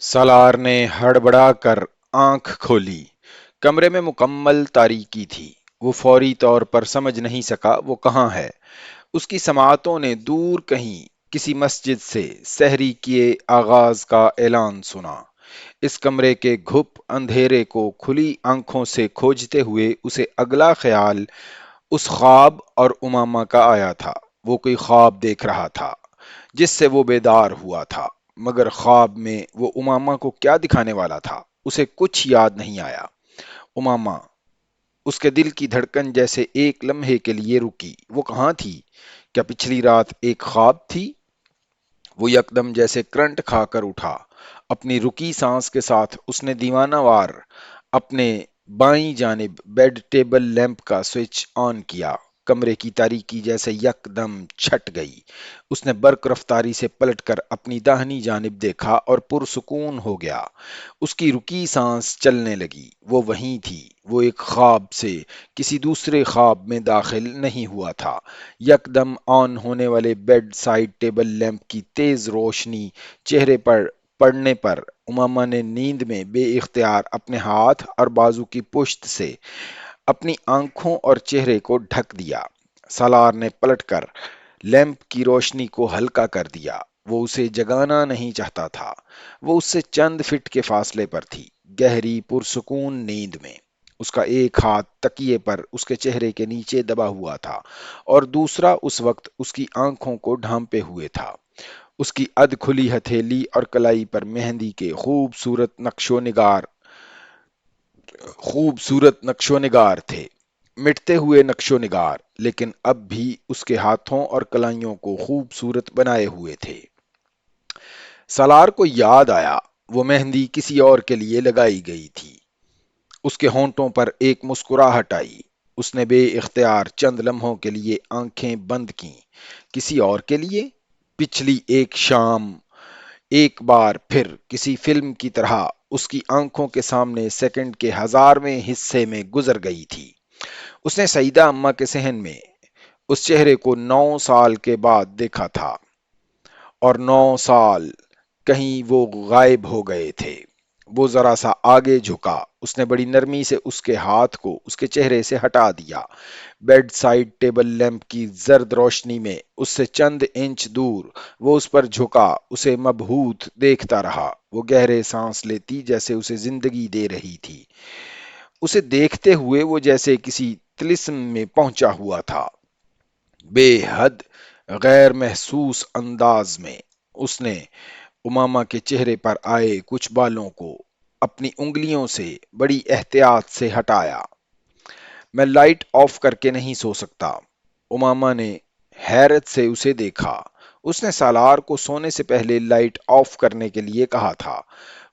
सालार ने हड़बड़ा कर आंख खोली। कमरे में मुकम्मल तारीकी थी। वो फौरी तौर पर समझ नहीं सका वो कहाँ है। उसकी समाअतों ने दूर कहीं किसी मस्जिद से सहरी किए आगाज का ऐलान सुना। इस कमरे के घुप अंधेरे को खुली आंखों से खोजते हुए उसे अगला ख्याल उस ख्वाब और उमामा का आया था। वो कोई ख्वाब देख रहा था जिससे वो बेदार हुआ था, मगर ख्वाब में वो उमामा को क्या दिखाने वाला था उसे कुछ याद नहीं आया। उमामा, उसके दिल की धड़कन जैसे एक लम्हे के लिए रुकी। वो कहाँ थी? क्या पिछली रात एक ख्वाब थी? वो यकदम जैसे करंट खाकर उठा। अपनी रुकी सांस के साथ उसने दीवानावार अपने बाईं जानिब बेड टेबल लैंप का स्विच ऑन किया। कमरे की तारीकी जैसे यकदम छट गई। उसने बर्क रफ्तारी से पलटकर अपनी दाहिनी जानिब देखा और पुरसुकून हो गया। उसकी रुकी सांस चलने लगी। वो वहीं थी। वो एक ख्वाब से किसी दूसरे ख्वाब में दाखिल नहीं हुआ था। यकदम ऑन होने वाले बेड साइड टेबल लैंप की तेज रोशनी चेहरे पर पड़ने पर उमामा ने नींद में बेइख्तियार अपने हाथ और बाजू की पुश्त से अपनी आंखों और चेहरे को ढक दिया। सालार ने पलटकर लैंप की रोशनी को हल्का कर दिया। वो उसे जगाना नहीं चाहता था। वो उससे चंद फीट के फासले पर थी, गहरी पुरसुकून नींद में। उसका एक हाथ तकिए पर उसके चेहरे के नीचे दबा हुआ था और दूसरा उस वक्त उसकी आंखों को ढांपे हुए था। उसकी अधखुली हथेली और कलाई पर मेहंदी के खूबसूरत नक्शो निगार थे। मिटते हुए नक्शो निगार, लेकिन अब भी उसके हाथों और कलाइयों को खूबसूरत बनाए हुए थे। सालार को याद आया, वो मेहंदी किसी और के लिए लगाई गई थी। उसके होंठों पर एक मुस्कुराहट आई। उसने बेइख्तियार चंद लम्हों के लिए आंखें बंद की। किसी और के लिए? पिछली एक शाम एक बार फिर किसी फिल्म की तरह उसकी आंखों के सामने सेकंड के हजारवें हिस्से में गुजर गई थी। उसने सईदा अम्मा के सहन में उस चेहरे को 9 साल के बाद देखा था, और 9 साल कहीं वो गायब हो गए थे। वो जरा सा आगे झुका। उसने बड़ी नरमी से उसके हाथ को उसके चेहरे से हटा दिया। बेड साइड टेबल लैंप की जर्द रोशनी में उससे चंद इंच दूर वो उस पर झुका उसे मबहूत देखता रहा। वो गहरे सांस लेती जैसे उसे जिंदगी दे रही थी। उसे देखते हुए वो जैसे किसी तिलिस्म में पहुंचा हुआ था। बेहद गैर महसूस अंदाज में उसने उमामा के चेहरे पर आए कुछ बालों को अपनी उंगलियों से बड़ी एहतियात से हटाया। मैं लाइट ऑफ करके नहीं सो सकता। उमामा ने हैरत से उसे देखा। उसने सालार को सोने से पहले लाइट ऑफ करने के लिए कहा था।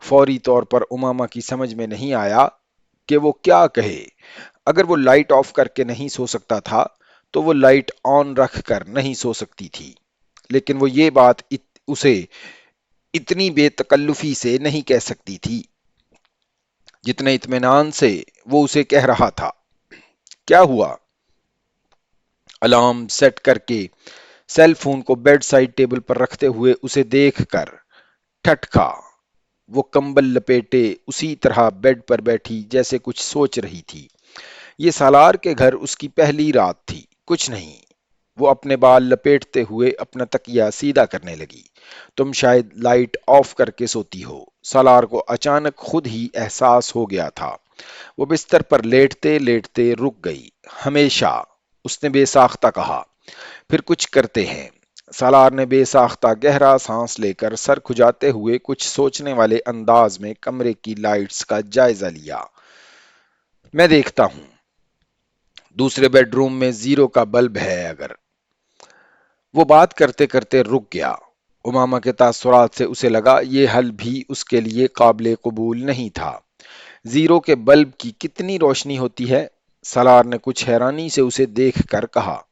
फौरी तौर पर उमामा की समझ में नहीं आया कि वो क्या कहे। अगर वो लाइट ऑफ करके नहीं सो सकता था तो वो लाइट ऑन रख कर नहीं सो सकती थी। लेकिन वो ये बात उसे इतनी बेतकल्लुफी से नहीं कह सकती थी जितने इत्मीनान से वो उसे कह रहा था। क्या हुआ? अलार्म सेट करके सेल फोन को बेड साइड टेबल पर रखते हुए उसे देखकर ठटका। वो कंबल लपेटे उसी तरह बेड पर बैठी जैसे कुछ सोच रही थी। ये सालार के घर उसकी पहली रात थी, कुछ नहीं। वो अपने बाल लपेटते हुए अपना तकिया सीधा करने लगी। तुम शायद लाइट ऑफ करके सोती हो। सालार को अचानक खुद ही एहसास हो गया था। वो बिस्तर पर लेटते लेटते रुक गई। हमेशा, उसने बेसाख्ता कहा। फिर कुछ करते हैं। सालार ने बेसाख्ता गहरा सांस लेकर सर खुजाते हुए कुछ सोचने वाले अंदाज में कमरे की लाइट्स का जायजा लिया। मैं देखता हूं। दूसरे बेडरूम में जीरो का बल्ब है अगर। वो बात करते करते रुक गया। उमामा के तासुरात से उसे लगा ये हल भी उसके लिए काबिल कबूल नहीं था। जीरो के बल्ब की कितनी रोशनी होती है? सलार ने कुछ हैरानी से उसे देखकर कहा।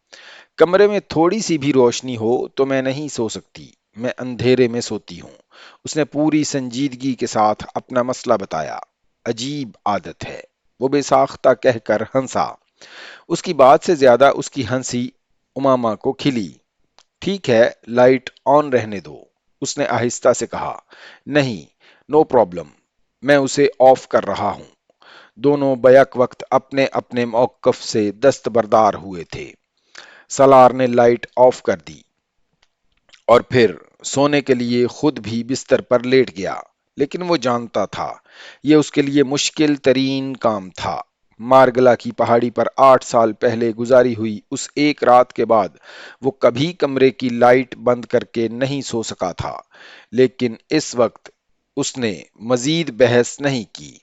कमरे में थोड़ी सी भी रोशनी हो तो मैं नहीं सो सकती। मैं अंधेरे में सोती हूँ। उसने पूरी संजीदगी के साथ अपना मसला बताया। अजीब आदत है, वो बेसाख्ता कहकर हंसा। उसकी बात से ज्यादा उसकी हंसी उमामा को खिली। ठीक है, लाइट ऑन रहने दो, उसने आहिस्ता से कहा। नहीं, नो प्रॉब्लम, मैं उसे ऑफ कर रहा हूं। दोनों बैक वक्त अपने अपने मौकफ से दस्तबरदार हुए थे। सलार ने लाइट ऑफ कर दी और फिर सोने के लिए खुद भी बिस्तर पर लेट गया। लेकिन वो जानता था ये उसके लिए मुश्किल तरीन काम था। मार्गला की पहाड़ी पर 8 साल पहले गुजारी हुई उस एक रात के बाद वो कभी कमरे की लाइट बंद करके नहीं सो सका था। लेकिन इस वक्त उसने मजीद बहस नहीं की।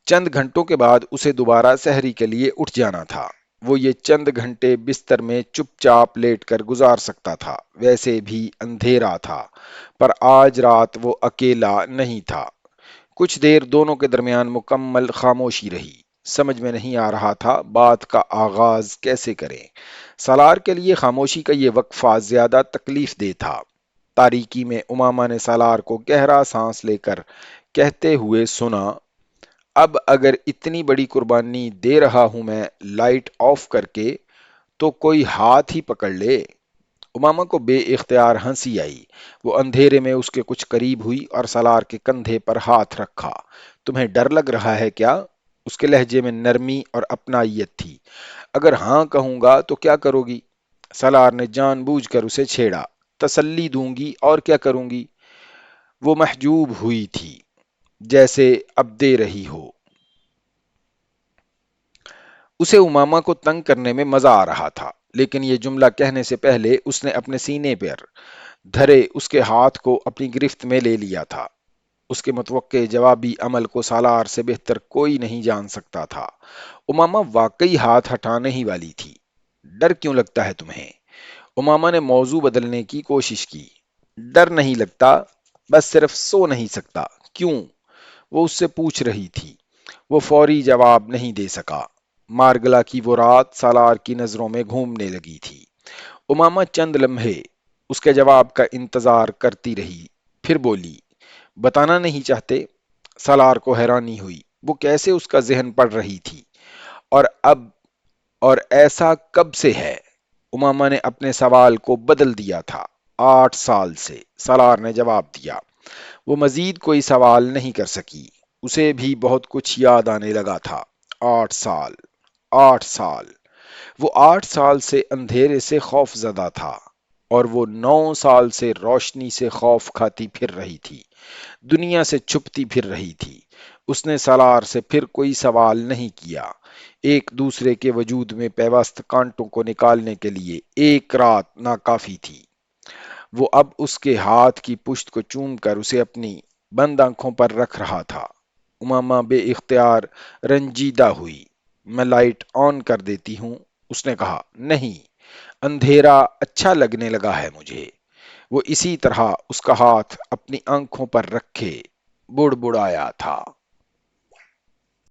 चंद घंटों के बाद उसे दोबारा सहरी के लिए उठ जाना था। वो ये चंद घंटे बिस्तर में चुपचाप लेटकर गुजार सकता था। वैसे भी अंधेरा था, पर आज रात वो अकेला नहीं था। कुछ देर दोनों के दरमियान मुकम्मल खामोशी रही। समझ में नहीं आ रहा था बात का आगाज कैसे करें। सालार के लिए खामोशी का ये वक्फा ज्यादा तकलीफ दे था। तारीकी में उमामा ने सालार को गहरा सांस लेकर कहते हुए सुना, अब अगर इतनी बड़ी कुर्बानी दे रहा हूं मैं लाइट ऑफ करके, तो कोई हाथ ही पकड़ ले। उमामा को बे इख्तियार हंसी आई। वो अंधेरे में उसके कुछ करीब हुई और सलार के कंधे पर हाथ रखा। तुम्हें डर लग रहा है क्या? उसके लहजे में नरमी और अपनाइयत थी। अगर हाँ कहूंगा तो क्या करोगी? सलार ने जानबूझकर उसे छेड़ा। तसल्ली दूंगी और क्या करूंगी? वो महजूब हुई थी, जैसे अब दे रही हो। उसे उमामा को तंग करने में मजा आ रहा था, लेकिन ये जुमला कहने से पहले उसने अपने सीने पर धरे उसके हाथ को अपनी गिरफ्त में ले लिया था। उसके मुतवक्के जवाबी अमल को सालार से बेहतर कोई नहीं जान सकता था। उमामा वाकई हाथ हटाने ही वाली थी। डर क्यों लगता है तुम्हें? उमामा ने मौजू बदलने की कोशिश की। डर नहीं लगता, बस सिर्फ सो नहीं सकता। क्यों? वो उससे पूछ रही थी। वो फौरी जवाब नहीं दे सका। मार्गला की वो रात सालार की नजरों में घूमने लगी थी। उमामा चंद लम्हे उसके जवाब का इंतजार करती रही, फिर बोली, बताना नहीं चाहते? सालार को हैरानी हुई। वो कैसे उसका जहन पढ़ रही थी। और अब, और ऐसा कब से है? उमामा ने अपने सवाल को बदल दिया था। 8 साल से, सालार ने जवाब दिया। वो मजीद कोई सवाल नहीं कर सकी। उसे भी बहुत कुछ याद आने लगा था। 8 साल, 8 साल। वो 8 साल से अंधेरे से खौफ ज़दा था, और वो 9 साल से रोशनी से खौफ खाती फिर रही थी, दुनिया से छुपती फिर रही थी। उसने सालार से फिर कोई सवाल नहीं किया। एक दूसरे के वजूद में पेवस्त कांटों को निकालने के लिए एक रात नाकाफी थी। वो अब उसके हाथ की पुश्त को चूम कर उसे अपनी बंद आंखों पर रख रहा था। उमामा बे इख्तियार रंजीदा हुई। मैं लाइट ऑन कर देती हूँ, उसने कहा। नहीं, अंधेरा अच्छा लगने लगा है मुझे। वो इसी तरह उसका हाथ अपनी आंखों पर रखे बुड़बुड़ाया था।